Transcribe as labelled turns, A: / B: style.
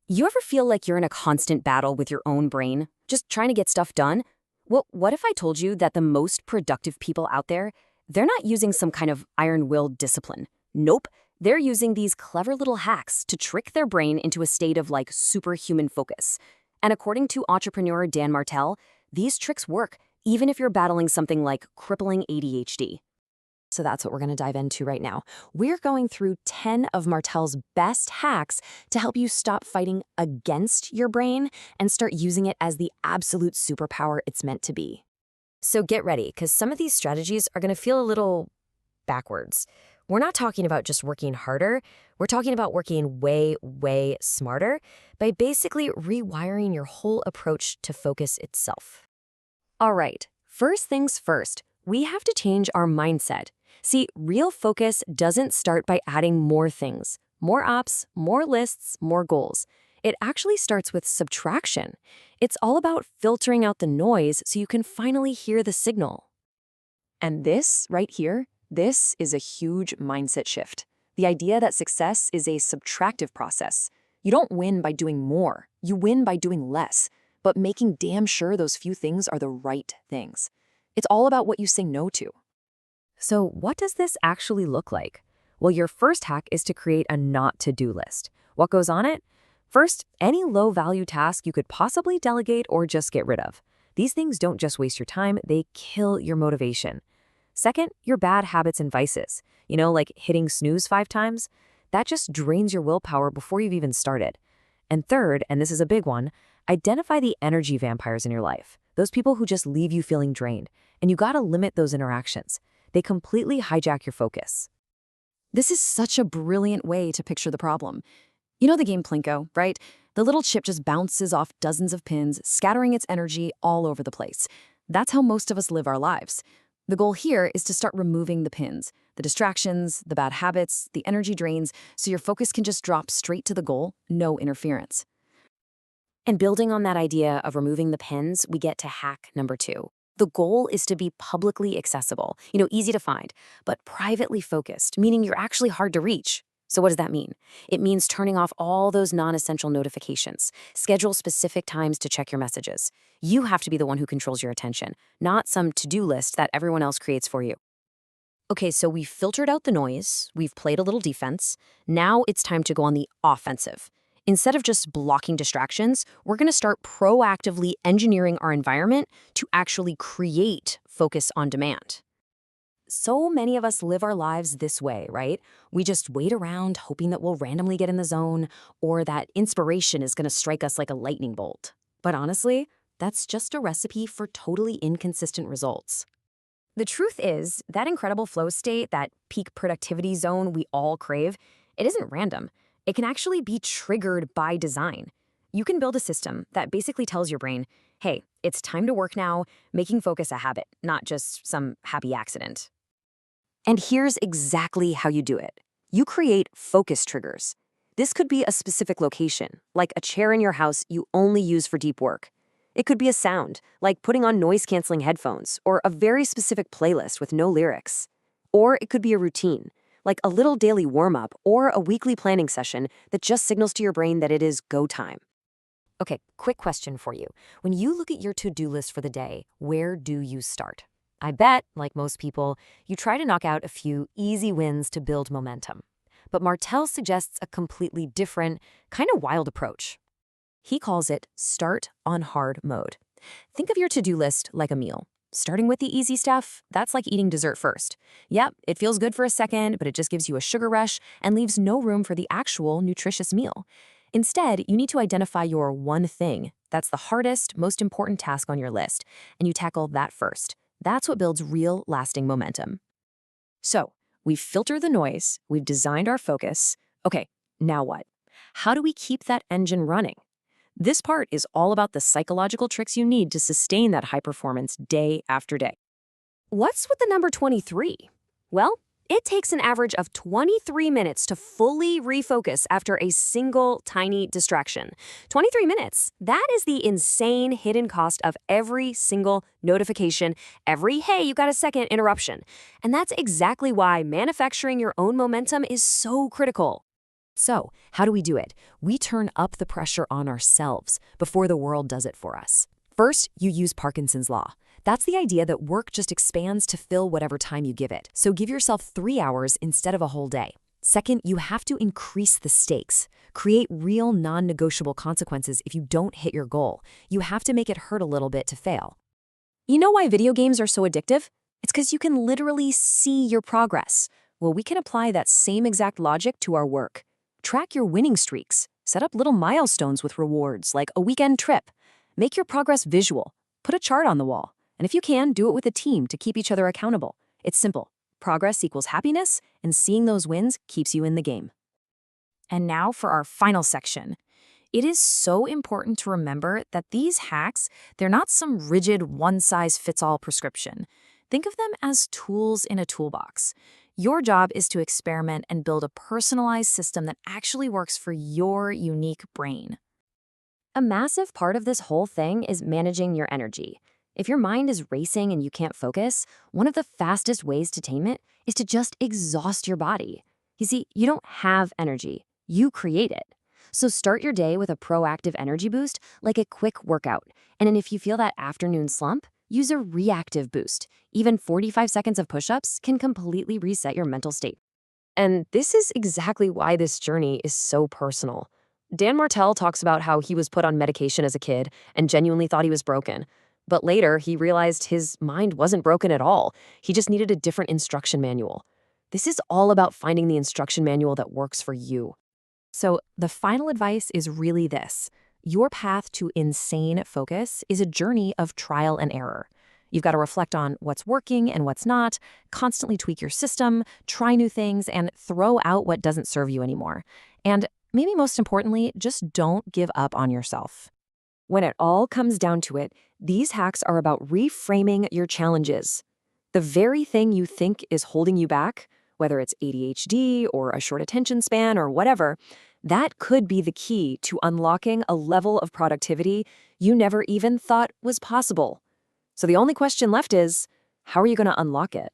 A: You ever feel like you're in a constant battle with your own brain, just trying to get stuff done? Well, what if I told you that the most productive people out there, they're not using some kind of iron-willed discipline. Nope, they're using these clever little hacks to trick their brain into a state of like superhuman focus. And according to entrepreneur Dan Martell, these tricks work even if you're battling something like crippling ADHD. So that's what we're going to dive into right now. We're going through 10 of Martell's best hacks to help you stop fighting against your brain and start using it as the absolute superpower it's meant to be. So get ready, because some of these strategies are going to feel a little backwards. We're not talking about just working harder. We're talking about working way, way smarter by basically rewiring your whole approach to focus itself. All right, first things first, we have to change our mindset. See, real focus doesn't start by adding more things, more apps, more lists, more goals. It actually starts with subtraction. It's all about filtering out the noise so you can finally hear the signal. And this right here, this is a huge mindset shift. The idea that success is a subtractive process. You don't win by doing more, you win by doing less, but making damn sure those few things are the right things. It's all about what you say no to. So what does this actually look like? Well, your first hack is to create a not to-do list. What goes on it? First, any low-value task you could possibly delegate or just get rid of. These things don't just waste your time, they kill your motivation. Second, your bad habits and vices. You know, like hitting snooze 5 times? That just drains your willpower before you've even started. And third, and this is a big one, identify the energy vampires in your life. Those people who just leave you feeling drained. And you gotta limit those interactions. They completely hijack your focus. This is such a brilliant way to picture the problem. You know the game Plinko, right? The little chip just bounces off dozens of pins, scattering its energy all over the place. That's how most of us live our lives. The goal here is to start removing the pins, the distractions, the bad habits, the energy drains, so your focus can just drop straight to the goal, no interference. And building on that idea of removing the pins, we get to hack number 2. The goal is to be publicly accessible, easy to find, but privately focused, meaning you're actually hard to reach. So what does that mean? It means turning off all those non-essential notifications. Schedule specific times to check your messages. You have to be the one who controls your attention, not some to-do list that everyone else creates for you. Okay, so we've filtered out the noise, we've played a little defense. Now it's time to go on the offensive. Instead of just blocking distractions, we're going to start proactively engineering our environment to actually create focus on demand. So many of us live our lives this way, right? We just wait around hoping that we'll randomly get in the zone or that inspiration is going to strike us like a lightning bolt. But honestly, that's just a recipe for totally inconsistent results. The truth is, that incredible flow state, that peak productivity zone we all crave, it isn't random. It can actually be triggered by design. You can build a system that basically tells your brain, hey, it's time to work now, making focus a habit, not just some happy accident. And here's exactly how you do it. You create focus triggers. This could be a specific location, like a chair in your house you only use for deep work. It could be a sound, like putting on noise-canceling headphones, or a very specific playlist with no lyrics. Or it could be a routine, like a little daily warm-up or a weekly planning session that just signals to your brain that it is go time. Okay, quick question for you. When you look at your to-do list for the day, where do you start? I bet, like most people, you try to knock out a few easy wins to build momentum. But Martell suggests a completely different, kind of wild approach. He calls it start on hard mode. Think of your to-do list like a meal. Starting with the easy stuff, that's like eating dessert first. Yep, it feels good for a second, but it just gives you a sugar rush and leaves no room for the actual nutritious meal. Instead, you need to identify your one thing. That's the hardest, most important task on your list, and you tackle that first. That's what builds real, lasting momentum. So, we've filtered the noise, we've designed our focus. Okay, now what? How do we keep that engine running? This part is all about the psychological tricks you need to sustain that high performance day after day. What's with the number 23? Well, it takes an average of 23 minutes to fully refocus after a single tiny distraction. 23 minutes. That is the insane hidden cost of every single notification, every hey, you got a second interruption. And that's exactly why manufacturing your own momentum is so critical. So, how do we do it? We turn up the pressure on ourselves before the world does it for us. First, you use Parkinson's law. That's the idea that work just expands to fill whatever time you give it. So give yourself 3 hours instead of a whole day. Second, you have to increase the stakes. Create real non-negotiable consequences if you don't hit your goal. You have to make it hurt a little bit to fail. You know why video games are so addictive? It's because you can literally see your progress. Well, we can apply that same exact logic to our work. Track your winning streaks. Set up little milestones with rewards, like a weekend trip. Make your progress visual. Put a chart on the wall. And if you can, do it with a team to keep each other accountable. It's simple. Progress equals happiness, and seeing those wins keeps you in the game. And now for our final section. It is so important to remember that these hacks, they're not some rigid one-size-fits-all prescription. Think of them as tools in a toolbox. Your job is to experiment and build a personalized system that actually works for your unique brain. A massive part of this whole thing is managing your energy. If your mind is racing and you can't focus, one of the fastest ways to tame it is to just exhaust your body. You see, you don't have energy, you create it. So start your day with a proactive energy boost, like a quick workout. And then if you feel that afternoon slump, use a reactive boost. Even 45 seconds of push-ups can completely reset your mental state. And this is exactly why this journey is so personal. Dan Martell talks about how he was put on medication as a kid and genuinely thought he was broken. But later, he realized his mind wasn't broken at all. He just needed a different instruction manual. This is all about finding the instruction manual that works for you. So the final advice is really this. Your path to insane focus is a journey of trial and error. You've got to reflect on what's working and what's not, constantly tweak your system, try new things, and throw out what doesn't serve you anymore. And maybe most importantly, just don't give up on yourself. When it all comes down to it, these hacks are about reframing your challenges. The very thing you think is holding you back, whether it's ADHD or a short attention span or whatever, that could be the key to unlocking a level of productivity you never even thought was possible. So the only question left is, how are you going to unlock it?